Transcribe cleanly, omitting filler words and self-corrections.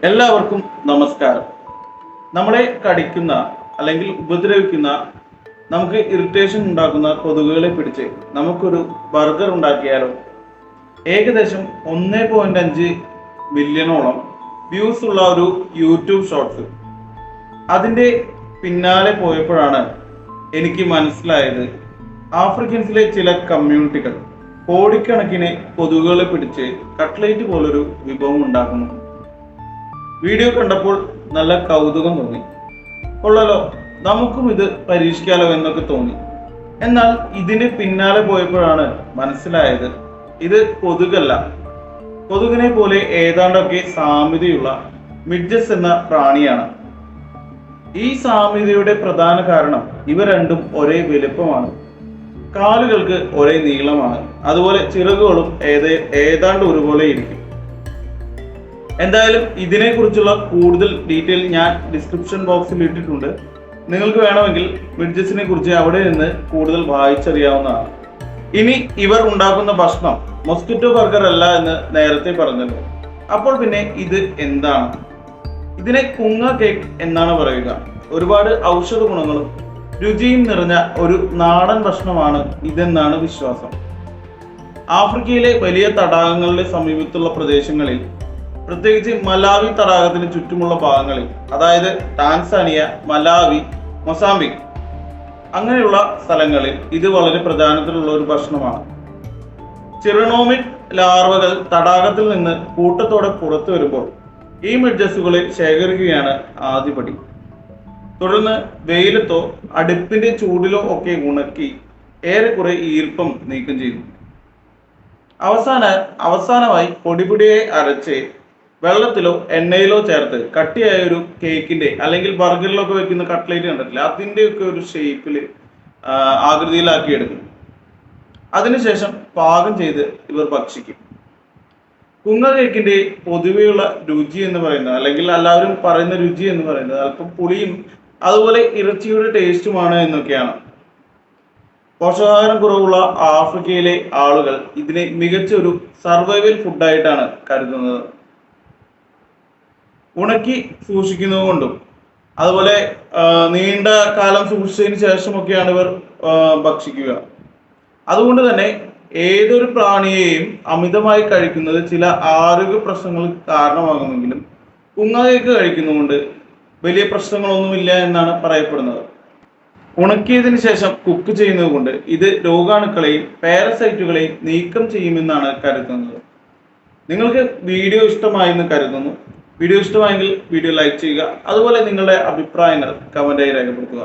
എല്ലാവർക്കും നമസ്കാരം. നമ്മളെ കടിക്കുന്ന അല്ലെങ്കിൽ ഉപദ്രവിക്കുന്ന, നമുക്ക് ഇറിറ്റേഷൻ ഉണ്ടാക്കുന്ന കൊതുകുകളെ പിടിച്ച് നമുക്കൊരു ബർഗർ ഉണ്ടാക്കിയാലോ? ഏകദേശം 1.5 മില്യണോളം വ്യൂസ് ഉള്ള ഒരു യൂട്യൂബ് ഷോർട്സ്. അതിൻ്റെ പിന്നാലെ പോയപ്പോഴാണ് എനിക്ക് മനസ്സിലായത്, ആഫ്രിക്കൻസിലെ ചില കമ്മ്യൂണിറ്റികൾ കോടിക്കണക്കിന് കൊതുകുകളെ പിടിച്ച് കട്ട്ലേറ്റ് പോലൊരു വിഭവം ഉണ്ടാക്കുന്നു. വീഡിയോ കണ്ടപ്പോൾ നല്ല കൗതുകം തോന്നി. കൊള്ളാലോ, നമുക്കും ഇത് പരീക്ഷിക്കാലോ എന്നൊക്കെ തോന്നി. എന്നാൽ ഇതിന് പിന്നാലെ പോയപ്പോഴാണ് മനസ്സിലായത്, ഇത് കൊതുകല്ല. കൊതുകിനെ പോലെ ഏതാണ്ടൊക്കെ സാമ്യതയുള്ള മിഡ്ജസ് എന്ന പ്രാണിയാണ്. ഈ സാമ്യതയുടെ പ്രധാന കാരണം ഇവ രണ്ടും ഒരേ വലുപ്പമാണ്, കാലുകൾക്ക് ഒരേ നീളമാണ്, അതുപോലെ ചിറകുകളും ഏതാണ്ട് ഒരുപോലെ ഇരിക്കും. എന്തായാലും ഇതിനെക്കുറിച്ചുള്ള കൂടുതൽ ഡീറ്റെയിൽ ഞാൻ ഡിസ്ക്രിപ്ഷൻ ബോക്സിൽ ഇട്ടിട്ടുണ്ട്. നിങ്ങൾക്ക് വേണമെങ്കിൽ മിഡ്ജസിനെ കുറിച്ച് അവിടെ നിന്ന് കൂടുതൽ വായിച്ചറിയാവുന്നതാണ്. ഇനി ഇവർ ഉണ്ടാക്കുന്ന ഭക്ഷണം മൊസ്കിറ്റോ ബർഗർ അല്ല എന്ന് നേരത്തെ പറഞ്ഞല്ലോ. അപ്പോൾ പിന്നെ ഇത് എന്താണ്? ഇതിനെ കുങ്ങ കേക്ക് എന്നാണ് പറയുക. ഒരുപാട് ഔഷധ ഗുണങ്ങളും രുചിയും നിറഞ്ഞ ഒരു നാടൻ ഭക്ഷണമാണ് ഇതെന്നാണ് വിശ്വാസം. ആഫ്രിക്കയിലെ വലിയ തടാകങ്ങളുടെ സമീപത്തുള്ള പ്രദേശങ്ങളിൽ, പ്രത്യേകിച്ച് മലാവി തടാകത്തിന് ചുറ്റുമുള്ള ഭാഗങ്ങളിൽ, അതായത് ടാൻസാനിയ, മലാവി, മൊസാംബിക് അങ്ങനെയുള്ള സ്ഥലങ്ങളിൽ ഇത് വളരെ പ്രധാനത്തിലുള്ള ഒരു ഭക്ഷണമാണ്. ചിറനോമിഡ് ലാർവകൾ തടാകത്തിൽ നിന്ന് കൂട്ടത്തോടെ പുറത്തു വരുമ്പോൾ ഈ മിഡ്ജസുകളെ ശേഖരിക്കുകയാണ് ആദ്യപടി. തുടർന്ന് വെയിലത്തോ അടുപ്പിന്റെ ചൂടിലോ ഒക്കെ ഉണക്കി ഏറെക്കുറെ ഈർപ്പം നീക്കം ചെയ്തു. അവസാനമായി പൊടിപൊടിയെ അരച്ച് വെള്ളത്തിലോ എണ്ണയിലോ ചേർത്ത് കട്ടിയായ ഒരു കേക്കിന്റെ അല്ലെങ്കിൽ ബർഗറിലൊക്കെ വെക്കുന്ന കട്ട്ലേറ്റ് കണ്ടിട്ടില്ല, അതിൻ്റെയൊക്കെ ഒരു ഷേപ്പിൽ ആകൃതിയിലാക്കി എടുക്കും. അതിനുശേഷം പാകം ചെയ്ത് ഇവർ ഭക്ഷിക്കും. കുങ്ങ കേക്കിന്റെ പൊതുവെയുള്ള രുചി എന്ന് പറയുന്നത്, അല്ലെങ്കിൽ എല്ലാവരും പറയുന്ന രുചി എന്ന് പറയുന്നത്, അല്പം പുളിയും അതുപോലെ ഇറച്ചിയുടെ ടേസ്റ്റുമാണ് എന്നൊക്കെയാണ്. പോഷകാഹാരം കുറവുള്ള ആഫ്രിക്കയിലെ ആളുകൾ ഇതിനെ മികച്ച ഒരു സർവൈവൽ ഫുഡായിട്ടാണ് കരുതുന്നത്. ഉണക്കി സൂക്ഷിക്കുന്നത് കൊണ്ടും അതുപോലെ നീണ്ട കാലം സൂക്ഷിച്ചതിന് ശേഷമൊക്കെയാണ് ഇവർ ഭക്ഷിക്കുക. അതുകൊണ്ട് തന്നെ ഏതൊരു പ്രാണിയെയും അമിതമായി കഴിക്കുന്നത് ചില ആരോഗ്യ പ്രശ്നങ്ങൾക്ക് കാരണമാകുമെങ്കിലും കുങ്ങ കേക്ക് കഴിക്കുന്നതുകൊണ്ട് വലിയ പ്രശ്നങ്ങളൊന്നുമില്ല എന്നാണ് പറയപ്പെടുന്നത്. ഉണക്കിയതിനു ശേഷം കുക്ക് ചെയ്യുന്നത് കൊണ്ട് ഇത് രോഗാണുക്കളെയും പാരസൈറ്റുകളെയും നീക്കം ചെയ്യുമെന്നാണ് കരുതുന്നത്. നിങ്ങൾക്ക് വീഡിയോ ഇഷ്ടമായെന്ന് കരുതുന്നു. വീഡിയോ ഇഷ്ടമായെങ്കിൽ വീഡിയോ ലൈക്ക് ചെയ്യുക. അതുപോലെ നിങ്ങളുടെ അഭിപ്രായങ്ങൾ കമന്റായി രേഖപ്പെടുത്തുക.